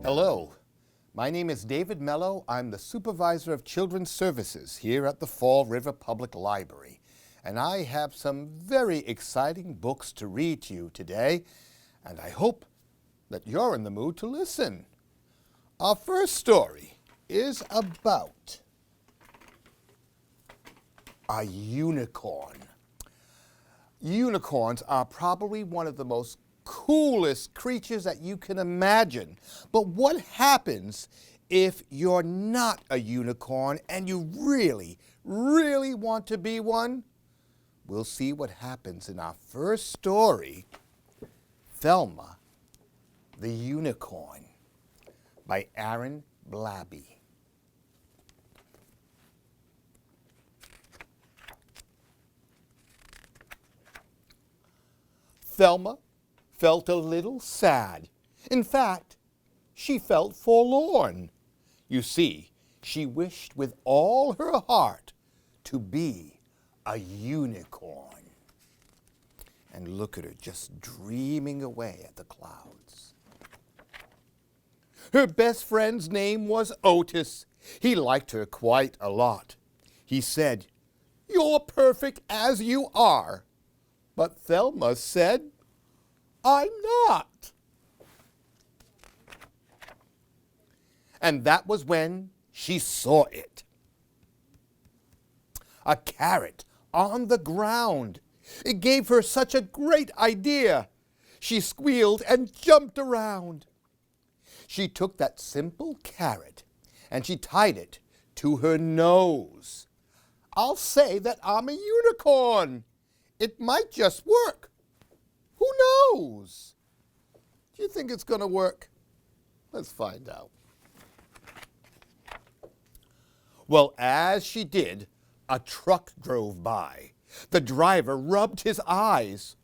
Hello, my name is David Mello. I'm the Supervisor of Children's Services here at the Fall River Public Library. And I have some very exciting books to read to you today, and I hope that you're in the mood to listen. Our first story is about a unicorn. Unicorns are probably one of the most coolest creatures that you can imagine. But what happens if you're not a unicorn and you really, really want to be one? We'll see what happens in our first story, Thelma the Unicorn, by Aaron Blabby. Thelma felt a little sad. In fact, she felt forlorn. You see, she wished with all her heart to be a unicorn. And look at her just dreaming away at the clouds. Her best friend's name was Otis. He liked her quite a lot. He said, "You're perfect as you are." But Thelma said, "I'm not." And that was when she saw it. A carrot on the ground. It gave her such a great idea. She squealed and jumped around. She took that simple carrot and she tied it to her nose. I'll say that I'm a unicorn. It might just work. Who knows? Do you think it's going to work? Let's find out. Well, as she did, a truck drove by. The driver rubbed his eyes.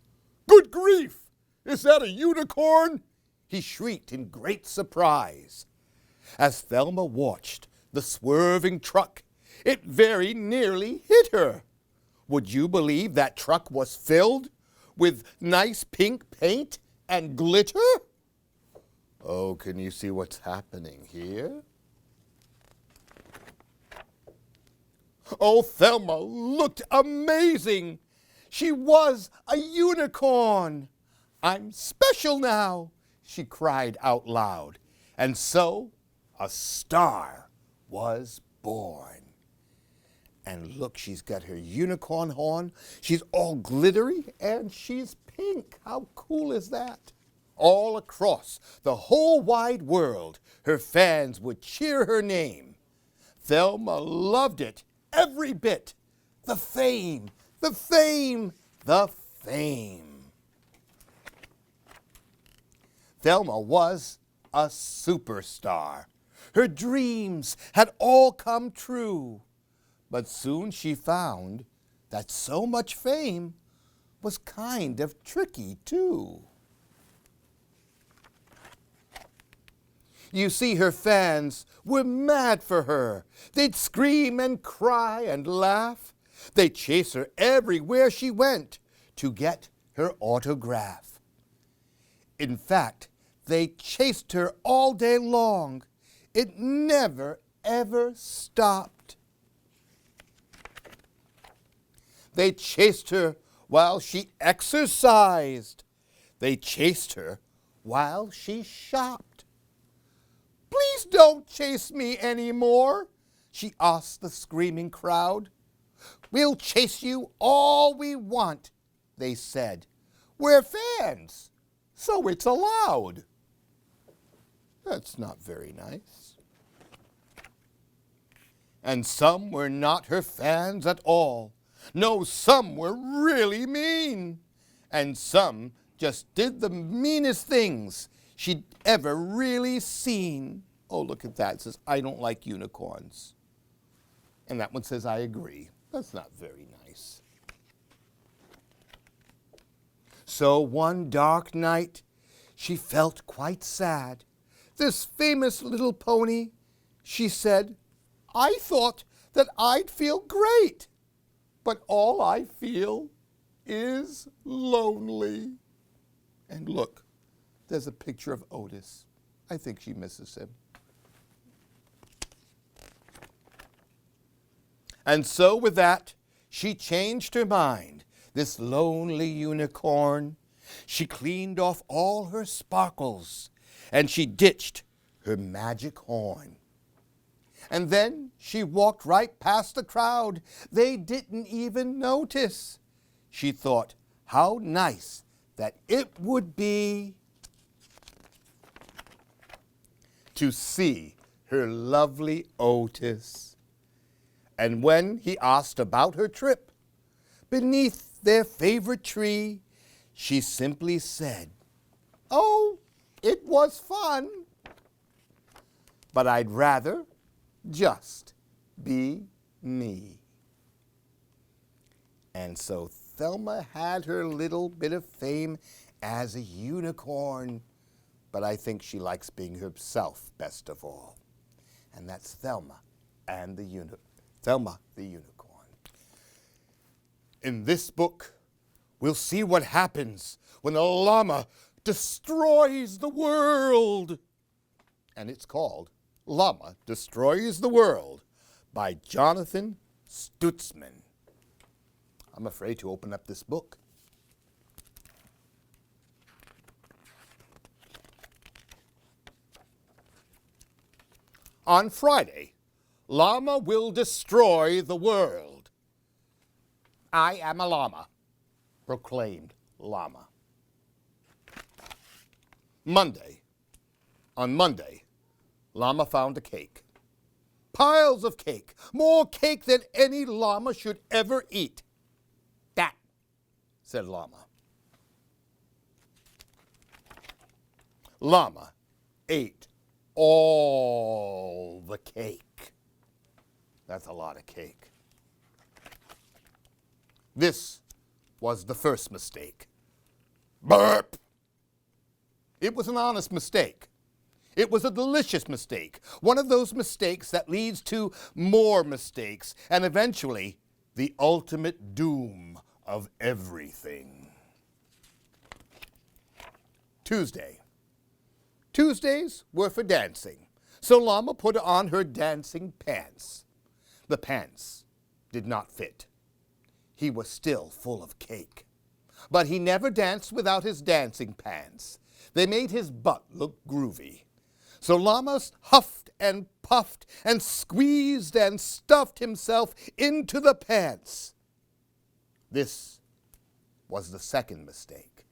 "Good grief! Is that a unicorn?" he shrieked in great surprise. As Thelma watched the swerving truck, it very nearly hit her. Would you believe that truck was filled with nice pink paint and glitter? Oh, can you see what's happening here? Oh, Thelma looked amazing. She was a unicorn. "I'm special now," she cried out loud. And so a star was born. And look, she's got her unicorn horn. She's all glittery and she's pink. How cool is that? All across the whole wide world, her fans would cheer her name. Thelma loved it every bit. The fame, the fame, the fame. Thelma was a superstar. Her dreams had all come true. But soon she found that so much fame was kind of tricky too. You see, her fans were mad for her. They'd scream and cry and laugh. They'd chase her everywhere she went to get her autograph. In fact, they chased her all day long. It never, ever stopped. They chased her while she exercised. They chased her while she shopped. "Please don't chase me anymore," she asked the screaming crowd. "We'll chase you all we want," they said. "We're fans, so it's allowed." That's not very nice. And some were not her fans at all. No, some were really mean. And some just did the meanest things she'd ever really seen. Oh, look at that. It says, "I don't like unicorns." And that one says, "I agree." That's not very nice. So one dark night, she felt quite sad. This famous little pony, she said, "I thought that I'd feel great, but all I feel is lonely." And look, there's a picture of Otis. I think she misses him. And so with that, she changed her mind, this lonely unicorn. She cleaned off all her sparkles, and she ditched her magic horn. And then she walked right past the crowd. They didn't even notice. She thought how nice that it would be to see her lovely Otis. And when he asked about her trip beneath their favorite tree, she simply said, "Oh, it was fun, but I'd rather just be me." And so Thelma had her little bit of fame as a unicorn, but I think she likes being herself best of all. And that's Thelma the unicorn. In this book, we'll see what happens when a llama destroys the world. And it's called Llama Destroys the World by Jonathan Stutzman. I'm afraid to open up this book. On Friday, Llama will destroy the world. I am a llama, proclaimed Llama. On Monday, Llama found a cake. Piles of cake, more cake than any llama should ever eat. That, said Llama. Llama ate all the cake. That's a lot of cake. This was the first mistake. Burp! It was an honest mistake. It was a delicious mistake, one of those mistakes that leads to more mistakes and eventually the ultimate doom of everything. Tuesdays were for dancing, so Llama put on her dancing pants. The pants did not fit. He was still full of cake. But he never danced without his dancing pants. They made his butt look groovy. So Llama huffed and puffed and squeezed and stuffed himself into the pants. This was the second mistake.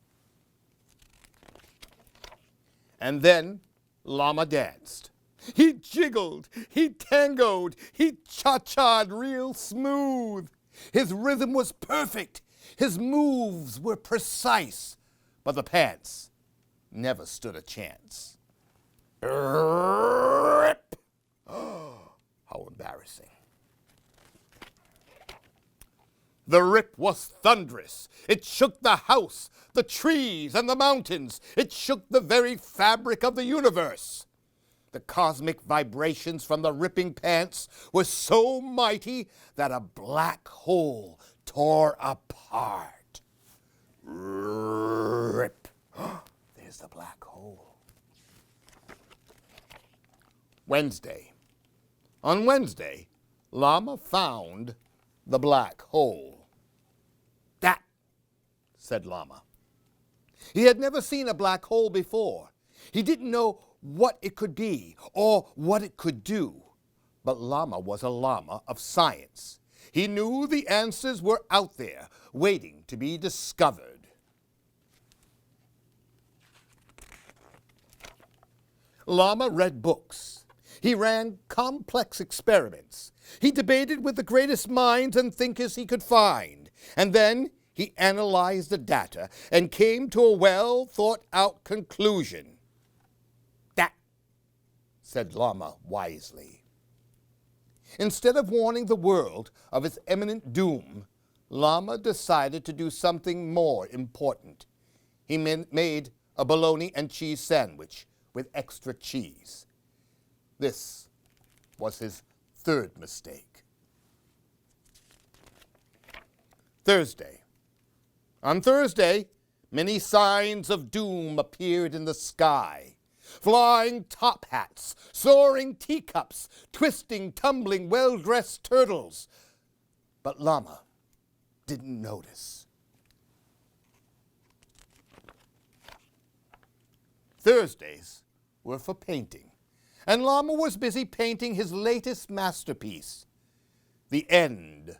And then Llama danced. He jiggled, he tangoed, he cha-cha'd real smooth. His rhythm was perfect. His moves were precise. But the pants never stood a chance. Rip! How embarrassing. The rip was thunderous. It shook the house, the trees, and the mountains. It shook the very fabric of the universe. The cosmic vibrations from the ripping pants were so mighty that a black hole tore apart. Rip! There's the black hole. On Wednesday, Llama found the black hole. That, said Llama. He had never seen a black hole before. He didn't know what it could be or what it could do. But Llama was a llama of science. He knew the answers were out there, waiting to be discovered. Llama read books. He ran complex experiments. He debated with the greatest minds and thinkers he could find. And then he analyzed the data and came to a well-thought-out conclusion. That, said Llama wisely. Instead of warning the world of its imminent doom, Llama decided to do something more important. He made a bologna and cheese sandwich with extra cheese. This was his third mistake. On Thursday, many signs of doom appeared in the sky. flying top hats, soaring teacups, twisting, tumbling, well-dressed turtles. But Llama didn't notice. Thursdays were for painting, and Llama was busy painting his latest masterpiece. The end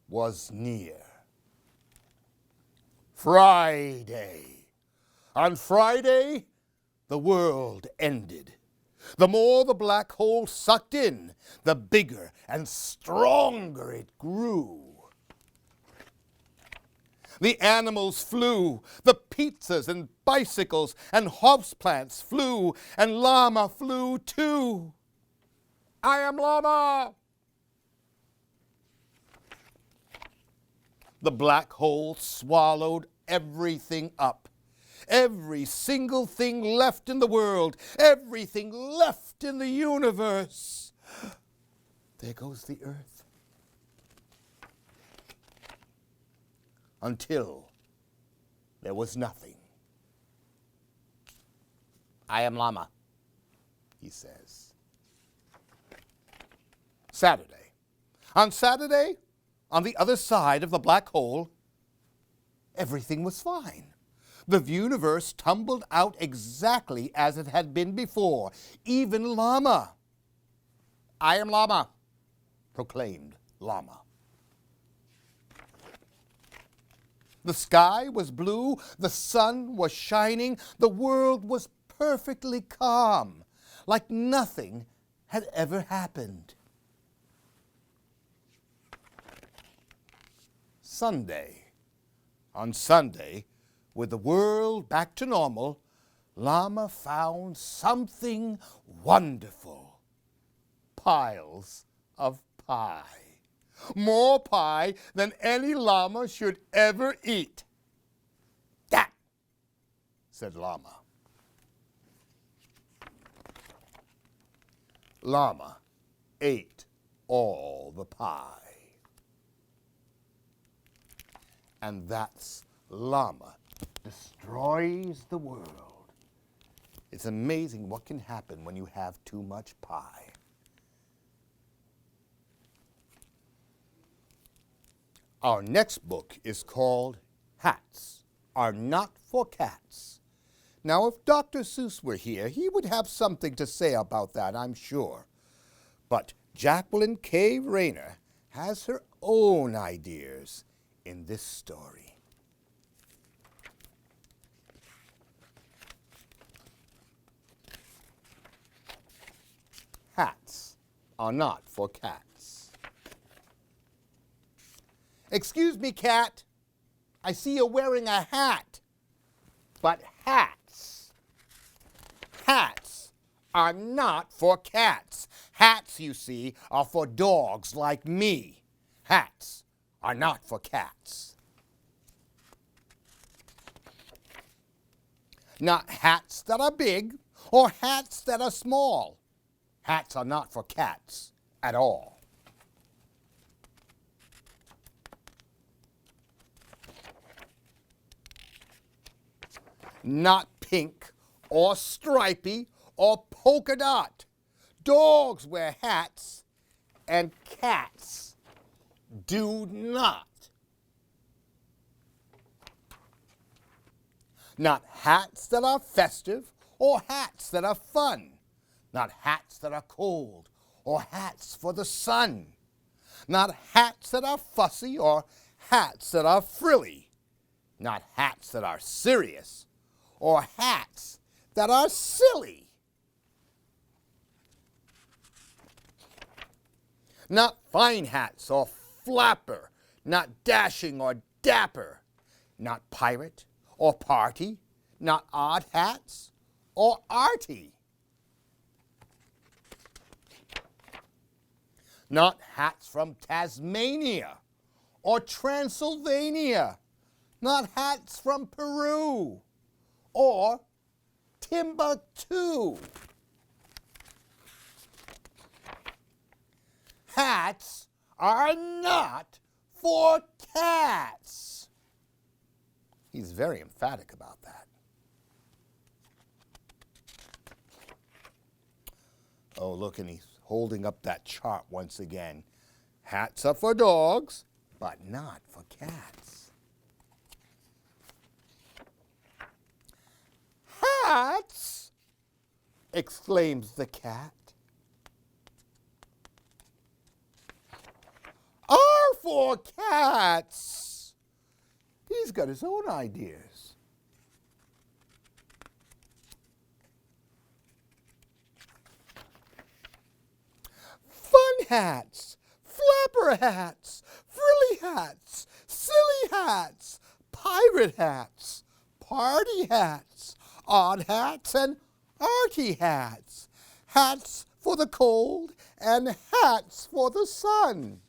was near. Friday. On Friday, the world ended. The more the black hole sucked in, the bigger and stronger it grew. The animals flew, the pizzas and bicycles and houseplants flew, and Llama flew too. I am Llama! The black hole swallowed everything up. Every single thing left in the world, everything left in the universe. There goes the Earth. Until there was nothing. I am Llama, he says. Saturday. On Saturday, on the other side of the black hole, everything was fine. The universe tumbled out exactly as it had been before. Even Llama. I am Llama, proclaimed Llama. The sky was blue, the sun was shining, the world was perfectly calm, like nothing had ever happened. Sunday. On Sunday, with the world back to normal, Llama found something wonderful. Piles of pie. More pie than any llama should ever eat. That, said Llama. Llama ate all the pie. And that's Llama destroys the world. It's amazing what can happen when you have too much pie. Our next book is called Hats Are Not for Cats. Now, if Dr. Seuss were here, he would have something to say about that, I'm sure. But Jacqueline K. Rayner has her own ideas in this story. Hats are not for cats. Excuse me, cat. I see you're wearing a hat. But hats are not for cats. Hats, you see, are for dogs like me. Hats are not for cats. Not hats that are big or hats that are small. Hats are not for cats at all. Not pink or stripy or polka dot. Dogs wear hats and cats do not. Not hats that are festive or hats that are fun. Not hats that are cold or hats for the sun. Not hats that are fussy or hats that are frilly. Not hats that are serious or hats that are silly. Not fine hats or flapper, not dashing or dapper, not pirate or party, not odd hats or arty. Not hats from Tasmania or Transylvania, not hats from Peru or Timbuktu. Hats are not for cats. He's very emphatic about that. Oh, look, and he's holding up that chart once again. Hats are for dogs, but not for cats. Hats! Exclaims the cat. Are for cats. He's got his own ideas. Fun hats, flapper hats, frilly hats, silly hats, pirate hats, party hats, odd hats, and arty hats. Hats for the cold and hats for the sun.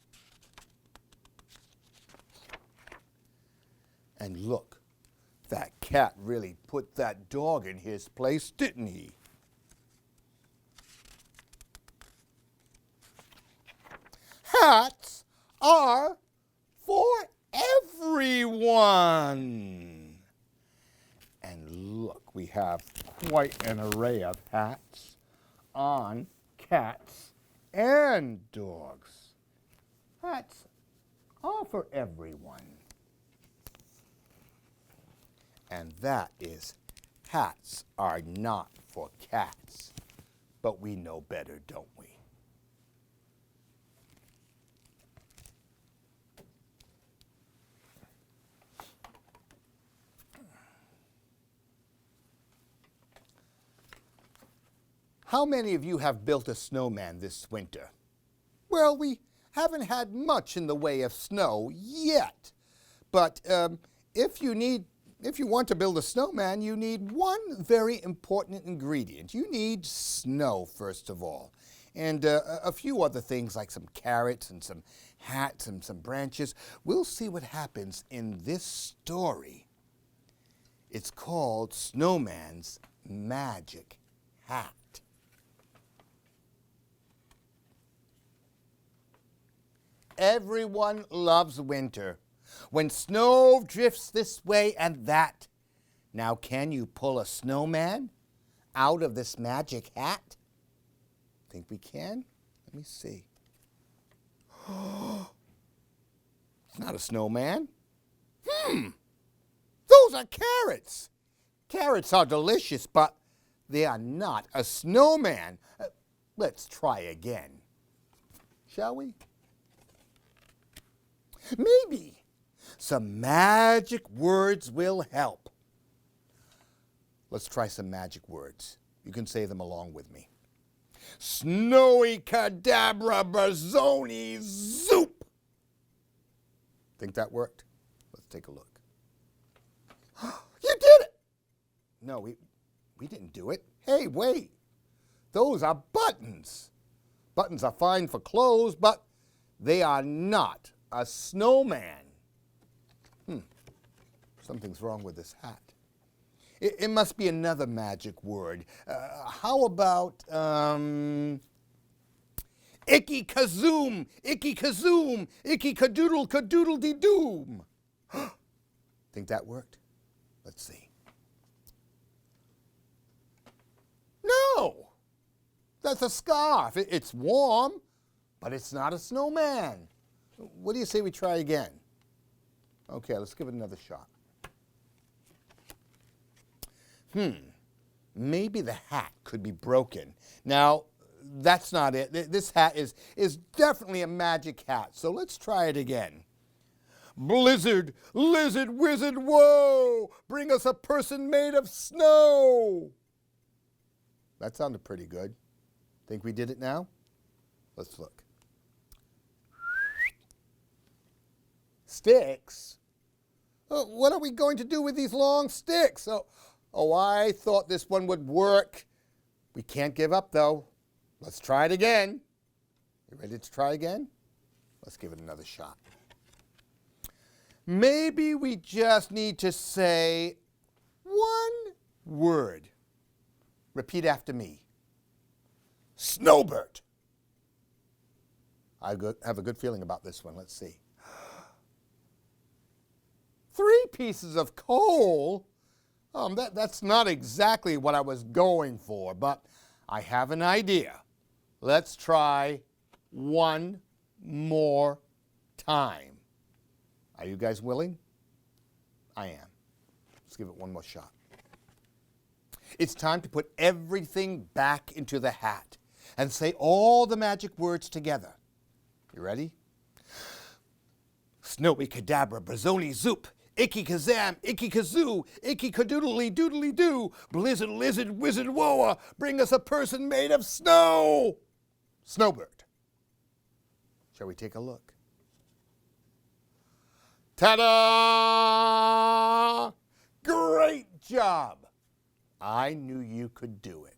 And look, that cat really put that dog in his place, didn't he? Hats are for everyone. And look, we have quite an array of hats on cats and dogs. Hats are for everyone. And that is, hats are not for cats. But we know better, don't we? How many of you have built a snowman this winter? Well, we haven't had much in the way of snow yet. But if you want to build a snowman, you need one very important ingredient. You need snow, first of all, and a few other things like some carrots and some hats and some branches. We'll see what happens in this story. It's called Snowman's Magic Hat. Everyone loves winter, when snow drifts this way and that. Now, can you pull a snowman out of this magic hat? Think we can? Let me see. It's not a snowman. Those are carrots. Carrots are delicious, but they are not a snowman. Let's try again. Shall we? Maybe some magic words will help. Let's try some magic words. You can say them along with me. Snowy cadabra barzoni zoop. Think that worked? Let's take a look. You did it! No, we didn't do it. Hey, wait. Those are buttons. Buttons are fine for clothes, but they are not a snowman. Something's wrong with this hat. It must be another magic word. How about icky kazoom, icky kazoom, icky kadoodle kadoodle dee doom. Think that worked? Let's see. No, that's a scarf. It's warm, but it's not a snowman. What do you say we try again? Okay, let's give it another shot. Maybe the hat could be broken. Now, that's not it. This hat is definitely a magic hat, so let's try it again. Blizzard, lizard, wizard, whoa! Bring us a person made of snow! That sounded pretty good. Think we did it now? Let's look. Sticks? What are we going to do with these long sticks? Oh, I thought this one would work. We can't give up, though. Let's try it again. You ready to try again? Let's give it another shot. Maybe we just need to say one word. Repeat after me. Snowbird. I have a good feeling about this one. Let's see. 3 pieces of coal? That's not exactly what I was going for, but I have an idea. Let's try one more time. Are you guys willing? I am. Let's give it one more shot. It's time to put everything back into the hat and say all the magic words together. You ready? Snowy cadabra, brazoni zoop, icky kazam, icky kazoo, icky kadoodly doodly doo, blizzard lizard wizard woa, bring us a person made of snow. Snowbird. Shall we take a look? Ta-da! Great job! I knew you could do it.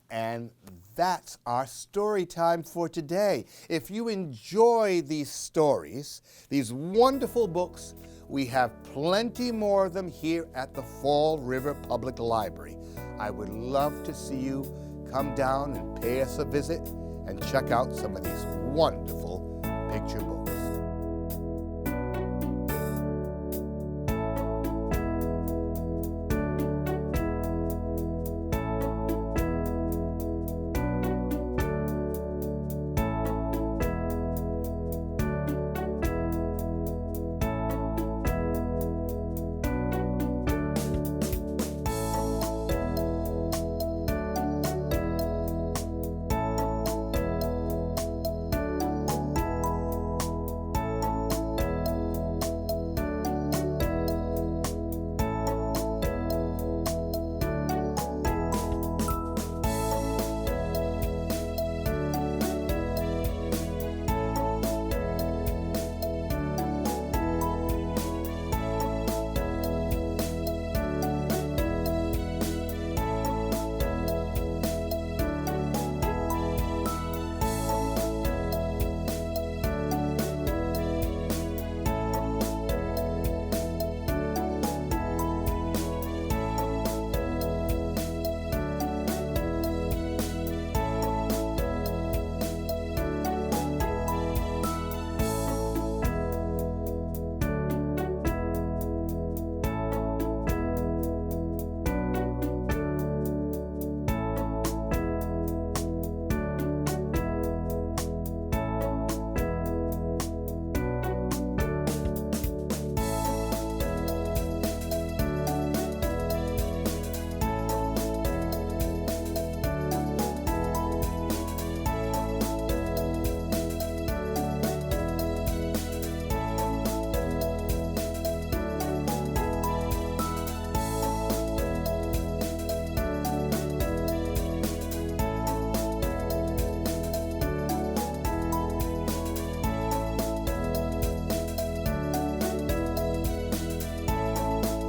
And that's our story time for today. If you enjoy these stories, these wonderful books, we have plenty more of them here at the Fall River Public Library. I would love to see you come down and pay us a visit and check out some of these wonderful picture books.